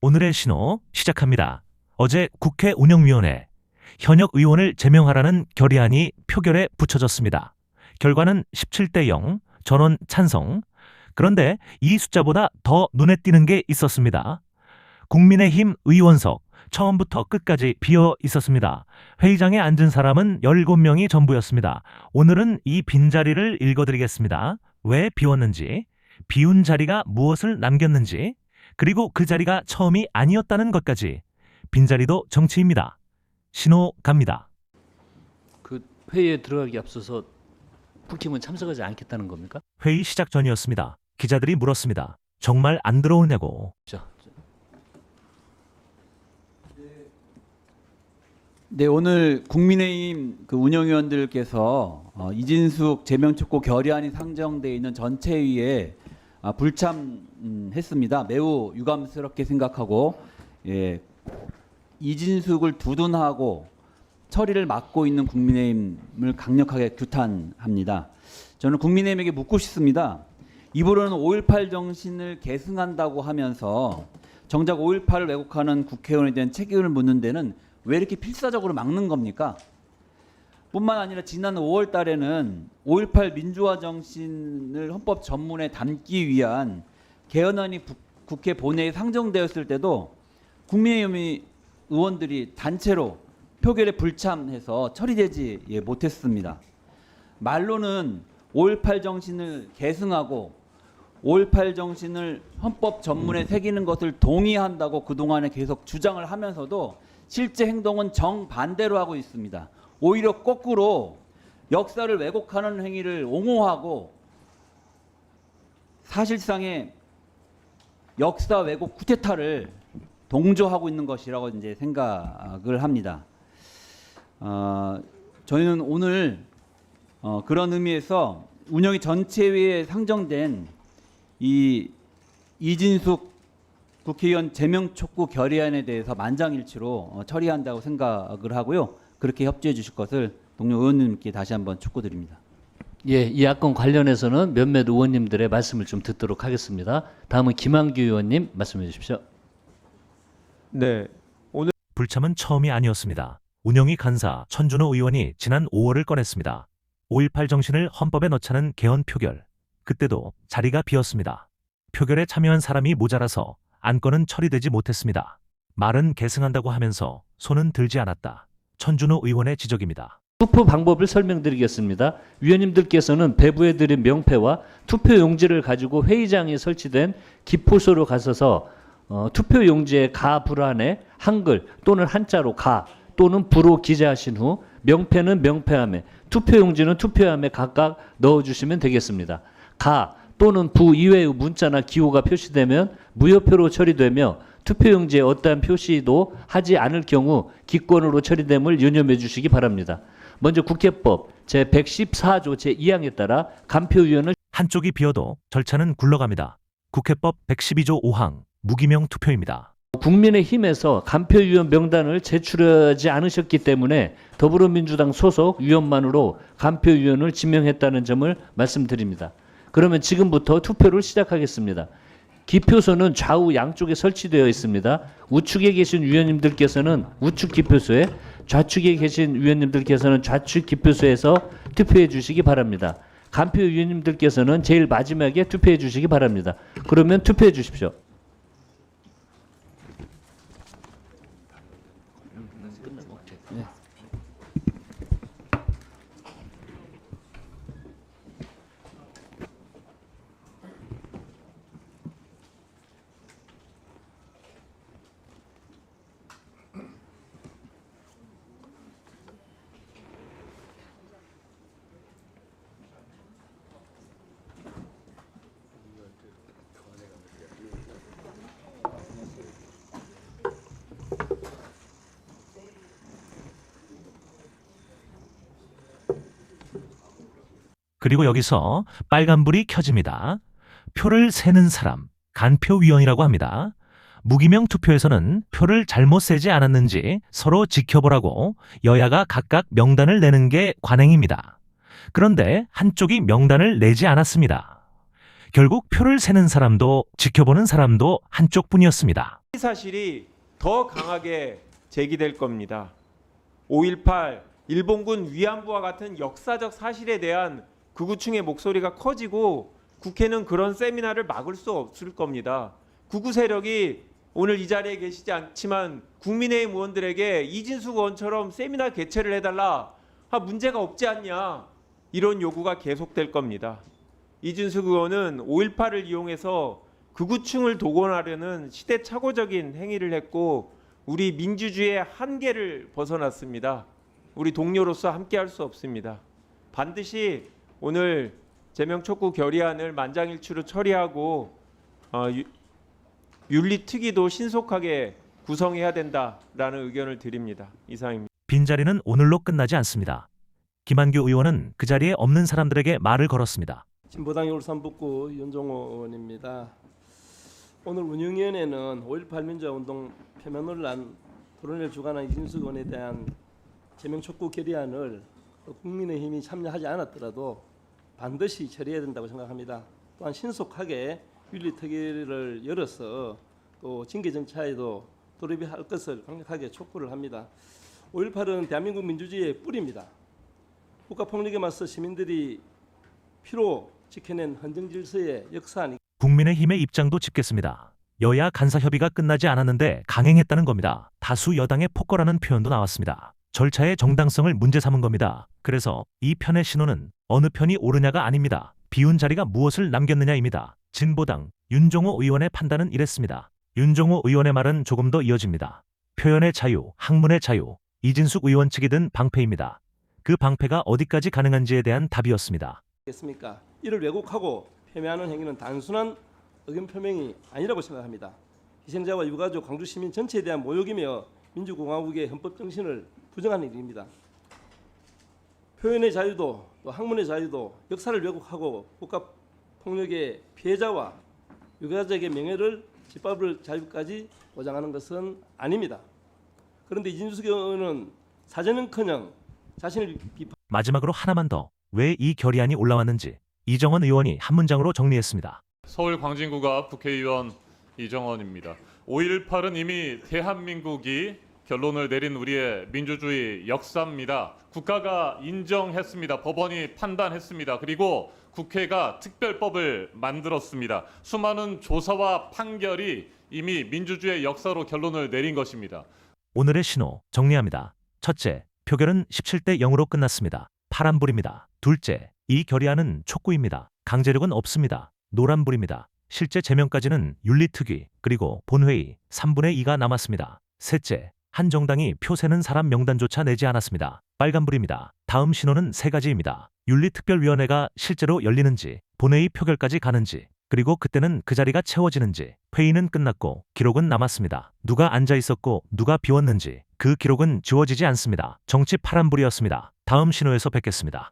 오늘의 신호 시작합니다. 어제 국회 운영위원회 현역 의원을 제명하라는 결의안이 표결에 붙여졌습니다. 결과는 17대 0, 전원 찬성. 그런데 이 숫자보다 더 눈에 띄는 게 있었습니다. 국민의힘 의원석 처음부터 끝까지 비어 있었습니다. 회의장에 앉은 사람은 17명이 전부였습니다. 오늘은 이 빈자리를 읽어드리겠습니다. 왜 비웠는지, 비운 자리가 무엇을 남겼는지, 그리고 그 자리가 처음이 아니었다는 것까지. 빈자리도 정치입니다. 신호 갑니다. 그 회의에 들어가기 앞서서 국힘은 참석하지 않겠다는 겁니까? 회의 시작 전이었습니다. 기자들이 물었습니다. 정말 안 들어오냐고. 네, 오늘 국민의힘 운영위원들께서 이진숙 제명 촉구 결의안이 상정되어 있는 전체회의에 불참했습니다. 매우 유감스럽게 생각하고, 이진숙을 두둔하고 처리를 맡고 있는 국민의힘을 강력하게 규탄합니다. 저는 국민의힘에게 묻고 싶습니다. 입으로는 5.18 정신을 계승한다고 하면서 정작 5.18을 왜곡하는 국회의원에 대한 책임을 묻는 데는 왜 이렇게 필사적으로 막는 겁니까? 뿐만 아니라 지난 5월 달에는 5.18 민주화 정신을 헌법 전문에 담기 위한 개헌안이 국회 본회의에 상정되었을 때도 국민의힘 의원들이 단체로 표결에 불참해서 처리되지 못했습니다. 말로는 5.18 정신을 계승하고 5.18 정신을 헌법 전문에 새기는 것을 동의한다고 그동안에 계속 주장을 하면서도 실제 행동은 정반대로 하고 있습니다. 오히려 거꾸로 역사를 왜곡하는 행위를 옹호하고 사실상의 역사 왜곡 쿠데타를 동조하고 있는 것이라고 이제 생각을 합니다. 저희는 오늘 그런 의미에서 운영위 전체회의에 상정된 이 이진숙 국회의원 제명 촉구 결의안에 대해서 만장일치로 처리한다고 생각을 하고요. 그렇게 협조해 주실 것을 동료 의원님께 다시 한번 촉구드립니다. 예, 이 안건 관련해서는 몇몇 의원님들의 말씀을 좀 듣도록 하겠습니다. 다음은 김한규 의원님 말씀해 주십시오. 네, 불참은 처음이 아니었습니다. 운영위 간사 천준호 의원이 지난 5월을 꺼냈습니다. 5.18 정신을 헌법에 넣자는 개헌 표결. 그때도 자리가 비었습니다. 표결에 참여한 사람이 모자라서 안건은 처리되지 못했습니다. 말은 계승한다고 하면서 손은 들지 않았다. 천준호 의원의 지적입니다. 투표 방법을 설명드리겠습니다. 위원님들께서는 배부해드린 명패와 투표 용지를 가지고 회의장에 설치된 기포소로 가셔서 투표 용지에 가 불안에 한글 또는 한자로 가 또는 부로 기재하신 후 명패는 명패함에 투표 용지는 투표함에 각각 넣어주시면 되겠습니다. 가 또는 부 이외의 문자나 기호가 표시되면 무효표로 처리되며 투표용지에 어떠한 표시도 하지 않을 경우 기권으로 처리됨을 유념해 주시기 바랍니다. 먼저 국회법 제114조 제2항에 따라 간표위원을 한쪽이 비어도 절차는 굴러갑니다. 국회법 112조 5항 무기명 투표입니다. 국민의힘에서 간표위원 명단을 제출하지 않으셨기 때문에 더불어민주당 소속 위원만으로 간표위원을 지명했다는 점을 말씀드립니다. 그러면 지금부터 투표를 시작하겠습니다. 기표소는 좌우 양쪽에 설치되어 있습니다. 우측에 계신 위원님들께서는 우측 기표소에, 좌측에 계신 위원님들께서는 좌측 기표소에서 투표해 주시기 바랍니다. 간표 위원님들께서는 제일 마지막에 투표해 주시기 바랍니다. 그러면 투표해 주십시오. 그리고 여기서 빨간불이 켜집니다. 표를 세는 사람, 간표위원이라고 합니다. 무기명 투표에서는 표를 잘못 세지 않았는지 서로 지켜보라고 여야가 각각 명단을 내는 게 관행입니다. 그런데 한쪽이 명단을 내지 않았습니다. 결국 표를 세는 사람도 지켜보는 사람도 한쪽뿐이었습니다. 이 사실이 더 강하게 제기될 겁니다. 5.18 일본군 위안부와 같은 역사적 사실에 대한 극우층의 목소리가 커지고 국회는 그런 세미나를 막을 수 없을 겁니다. 극우 세력이 오늘 이 자리에 계시지 않지만 국민의힘 의원들에게 이진숙 의원처럼 세미나 개최를 해달라, 문제가 없지 않냐, 이런 요구가 계속될 겁니다. 이진숙 의원은 5.18을 이용해서 극우층을 동원하려는 시대착오적인 행위를 했고 우리 민주주의의 한계를 벗어났습니다. 우리 동료로서 함께할 수 없습니다. 반드시 오늘 제명 촉구 결의안을 만장일치로 처리하고 윤리특위도 신속하게 구성해야 된다라는 의견을 드립니다. 이상입니다. 빈자리는 오늘로 끝나지 않습니다. 김한규 의원은 그 자리에 없는 사람들에게 말을 걸었습니다. 진보당 울산북구 윤종호 의원입니다. 오늘 운영위원회는 5.18 민주화운동 표면논란 토론회를 주관한 이진숙 의원에 대한 제명 촉구 결의안을 국민의힘이 참여하지 않았더라도 반드시 처리해야 된다고 생각합니다. 또한 신속하게 윤리특위를 열어서 또 징계정차에도 돌입할 것을 강력하게 촉구를 합니다. 5.18은 대한민국 민주주의의 뿌리입니다. 국가폭력에 맞서 시민들이 피로 지켜낸 헌정질서의 역사니 국민의힘의 입장도 짚겠습니다. 여야 간사 협의가 끝나지 않았는데 강행했다는 겁니다. 다수 여당의 폭거라는 표현도 나왔습니다. 절차의 정당성을 문제 삼은 겁니다. 그래서 이 편의 신호는 어느 편이 옳으냐가 아닙니다. 비운 자리가 무엇을 남겼느냐입니다. 진보당 윤종호 의원의 판단은 이랬습니다. 윤종호 의원의 말은 조금 더 이어집니다. 표현의 자유, 학문의 자유, 이진숙 의원 측이 든 방패입니다. 그 방패가 어디까지 가능한지에 대한 답이었습니다. 겠습니까? 이를 왜곡하고 표명하는 행위는 단순한 의견 표명이 아니라고 생각합니다. 희생자와 유가족, 광주 시민 전체에 대한 모욕이며 민주공화국의 헌법 정신을 부정하는 일입니다. 표현의 자유도 또 학문의 자유도 역사를 왜곡하고 국가폭력의 피해자와 유가족의 명예를 짓밟을 자유까지 보장하는 것은 아닙니다. 그런데 이진숙 의원은 사전은커녕 자신을 마지막으로 하나만 더. 왜 이 결의안이 올라왔는지 이정원 의원이 한 문장으로 정리했습니다. 서울 광진구가 국회의원 이정원입니다. 5.18은 이미 대한민국이 결론을 내린 우리의 민주주의 역사입니다. 국가가 인정했습니다. 법원이 판단했습니다. 그리고 국회가 특별법을 만들었습니다. 수많은 조사와 판결이 이미 민주주의 역사로 결론을 내린 것입니다. 오늘의 신호 정리합니다. 첫째, 표결은 17대 0으로 끝났습니다. 파란불입니다. 둘째, 이 결의안은 촉구입니다. 강제력은 없습니다. 노란불입니다. 실제 제명까지는 윤리특위 그리고 본회의 3분의 2가 남았습니다. 셋째, 한 정당이 표 세는 사람 명단조차 내지 않았습니다. 빨간불입니다. 다음 신호는 세 가지입니다. 윤리특별위원회가 실제로 열리는지, 본회의 표결까지 가는지, 그리고 그때는 그 자리가 채워지는지. 회의는 끝났고 기록은 남았습니다. 누가 앉아 있었고 누가 비웠는지 그 기록은 지워지지 않습니다. 정치 파란불이었습니다. 다음 신호에서 뵙겠습니다.